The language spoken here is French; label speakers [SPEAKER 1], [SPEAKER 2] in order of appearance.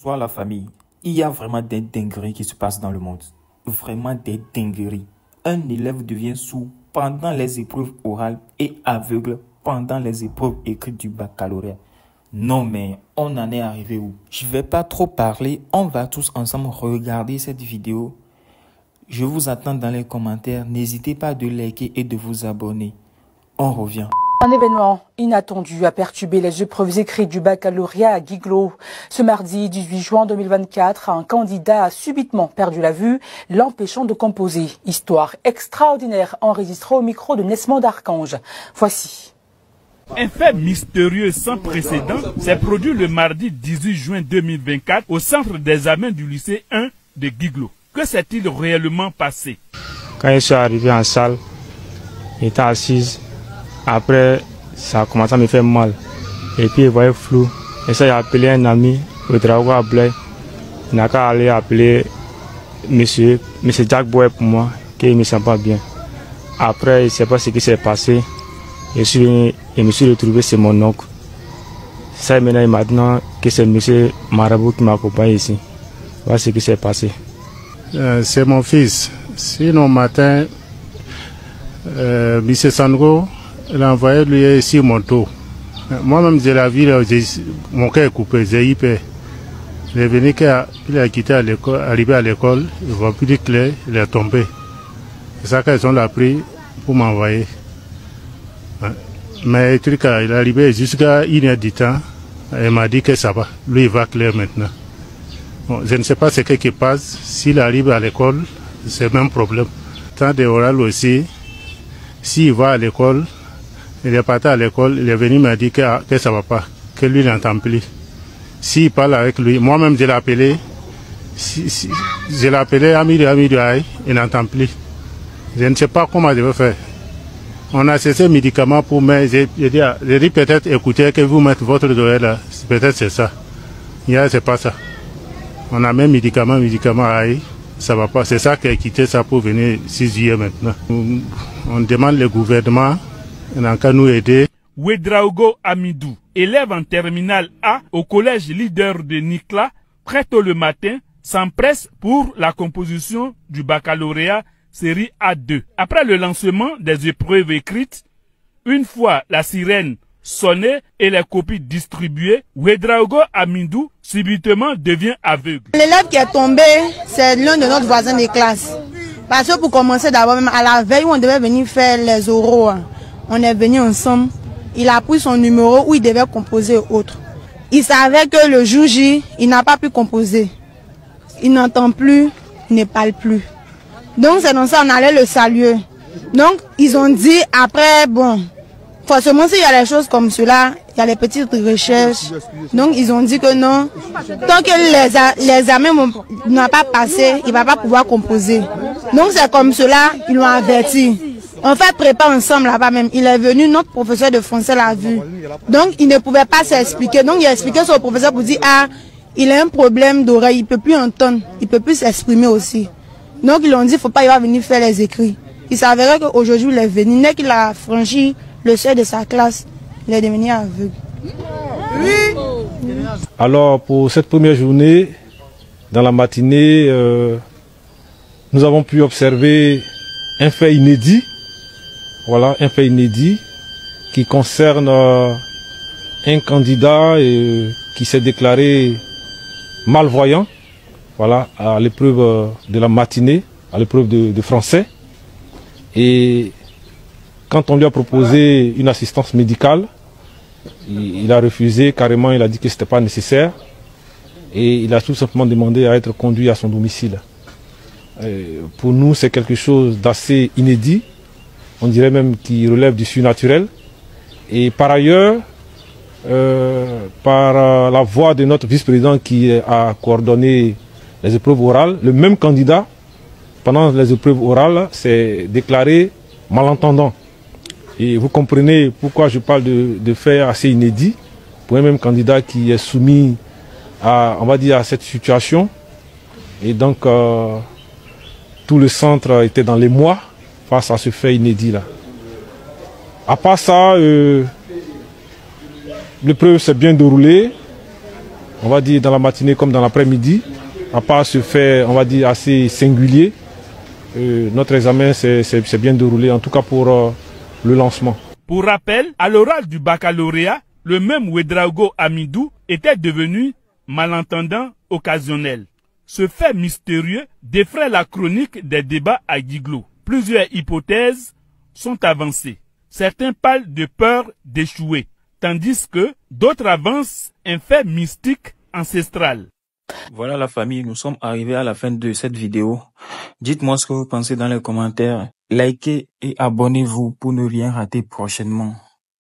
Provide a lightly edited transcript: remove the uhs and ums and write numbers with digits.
[SPEAKER 1] Soit la famille, il y a vraiment des dingueries qui se passent dans le monde. Vraiment des dingueries. Un élève devient sourd pendant les épreuves orales et aveugle pendant les épreuves écrites du baccalauréat. Non mais on en est arrivé où? Je vais pas trop parler, on va tous ensemble regarder cette vidéo. Je vous attends dans les commentaires, n'hésitez pas de liker et de vous abonner. On revient.
[SPEAKER 2] Un événement inattendu a perturbé les épreuves écrites du baccalauréat à Guiglo. Ce mardi 18 juin 2024, un candidat a subitement perdu la vue, l'empêchant de composer. Histoire extraordinaire enregistrée au micro de Nesmond d'Archange. Voici.
[SPEAKER 3] Un fait mystérieux sans précédent s'est produit le mardi 18 juin 2024 au centre d'examen du lycée 1 de Guiglo. Que s'est-il réellement passé?
[SPEAKER 4] Quand je suis arrivé en salle, j'étais assise. Après, ça a commencé à me faire mal. Et puis, je voyais flou. Et ça, j'ai appelé un ami, au Drago à Blaye. Il n'a qu'à aller appeler monsieur Jack Boy pour moi, qu'il ne me sent pas bien. Après, je ne sais pas ce qui s'est passé. Je me suis retrouvé, c'est mon oncle. Ça, maintenant que c'est monsieur Marabout qui m'accompagne ici. Voilà ce qui s'est passé.
[SPEAKER 5] C'est mon fils. Sinon, matin, monsieur Sandro, il a envoyé lui ici mon taux. Moi-même, j'ai la vie, mon cœur est coupé, j'ai eu peur. Il est venu, il a quitté à l'école, arrivé à l'école, il ne voit plus de clé, il est tombé. C'est ça qu'ils ont pris pour m'envoyer. Mais il est arrivé jusqu'à 1h du temps, il m'a dit que ça va, lui il va clair maintenant. Bon, je ne sais pas ce qui passe, s'il arrive à l'école, c'est le même problème. Tant de oral aussi, s'il va à l'école, il est parti à l'école, il est venu me dire que ça ne va pas, que lui n'entend plus. S'il parle avec lui, moi-même je l'ai appelé, je l'ai appelé Amidou Aïe, il n'entend plus. Je ne sais pas comment je vais faire. On a cessé médicaments pour moi, j'ai dit peut-être écoutez que vous mettez votre doigt là, peut-être c'est ça. Hier c'est pas ça. On a même médicaments Aïe, ça va pas, c'est ça qui a quitté ça pour venir 6 juillet maintenant. On demande le gouvernement. Il n'a qu'à nous aider.
[SPEAKER 3] Ouedraogo Amidou, élève en terminale A au collège leader de Nikla, très tôt le matin, s'empresse pour la composition du baccalauréat série A2. Après le lancement des épreuves écrites, une fois la sirène sonnée et les copies distribuées, Ouedraogo Amidou subitement devient aveugle.
[SPEAKER 6] L'élève qui est tombé, c'est l'un de notre voisin de classe. Parce que pour commencer d'abord, même à la veille où on devait venir faire les oraux, on est venu ensemble, il a pris son numéro où il devait composer autre. Il savait que le jour J, il n'a pas pu composer. Il n'entend plus, il ne parle plus. Donc c'est dans ça on allait le saluer. Donc ils ont dit après, bon, forcément s'il y a des choses comme cela, il y a les petites recherches. Donc ils ont dit que non, tant que les examens n'ont pas passé, il ne va pas pouvoir composer. Donc c'est comme cela, ils l'ont averti. On fait prépa ensemble là-bas même. Il est venu, notre professeur de français l'a vu. Donc il ne pouvait pas s'expliquer. Donc il a expliqué ça au professeur pour dire, ah, il a un problème d'oreille, il ne peut plus entendre, il ne peut plus s'exprimer aussi. Donc ils ont dit, il ne faut pas, il va venir faire les écrits. Il s'avérait qu'aujourd'hui il est venu, dès qu'il a franchi le seuil de sa classe, il est devenu aveugle. Oui.
[SPEAKER 4] Alors pour cette première journée, dans la matinée, nous avons pu observer un fait inédit. Voilà, un fait inédit qui concerne un candidat qui s'est déclaré malvoyant, voilà, à l'épreuve de la matinée, à l'épreuve de français. Et quand on lui a proposé une assistance médicale, il a refusé carrément, il a dit que ce n'était pas nécessaire. Et il a tout simplement demandé à être conduit à son domicile. Pour nous, c'est quelque chose d'assez inédit. On dirait même qu'il relève du surnaturel. Et par ailleurs, par la voix de notre vice-président qui a coordonné les épreuves orales, le même candidat, pendant les épreuves orales, s'est déclaré malentendant. Et vous comprenez pourquoi je parle de faits assez inédits pour un même candidat qui est soumis à, on va dire, à cette situation. Et donc, tout le centre était dans les mois face à ce fait inédit-là. À part ça, l'épreuve s'est bien déroulée. on va dire, dans la matinée comme dans l'après-midi, à part ce fait, on va dire, assez singulier. Notre examen s'est bien déroulé, en tout cas pour le lancement.
[SPEAKER 3] Pour rappel, à l'oral du baccalauréat, le même Ouedraogo Amidou était devenu malentendant occasionnel. Ce fait mystérieux défraie la chronique des débats à Guiglo. Plusieurs hypothèses sont avancées. Certains parlent de peur d'échouer, tandis que d'autres avancent un fait mystique ancestral.
[SPEAKER 1] Voilà la famille, nous sommes arrivés à la fin de cette vidéo. Dites-moi ce que vous pensez dans les commentaires. Likez et abonnez-vous pour ne rien rater prochainement.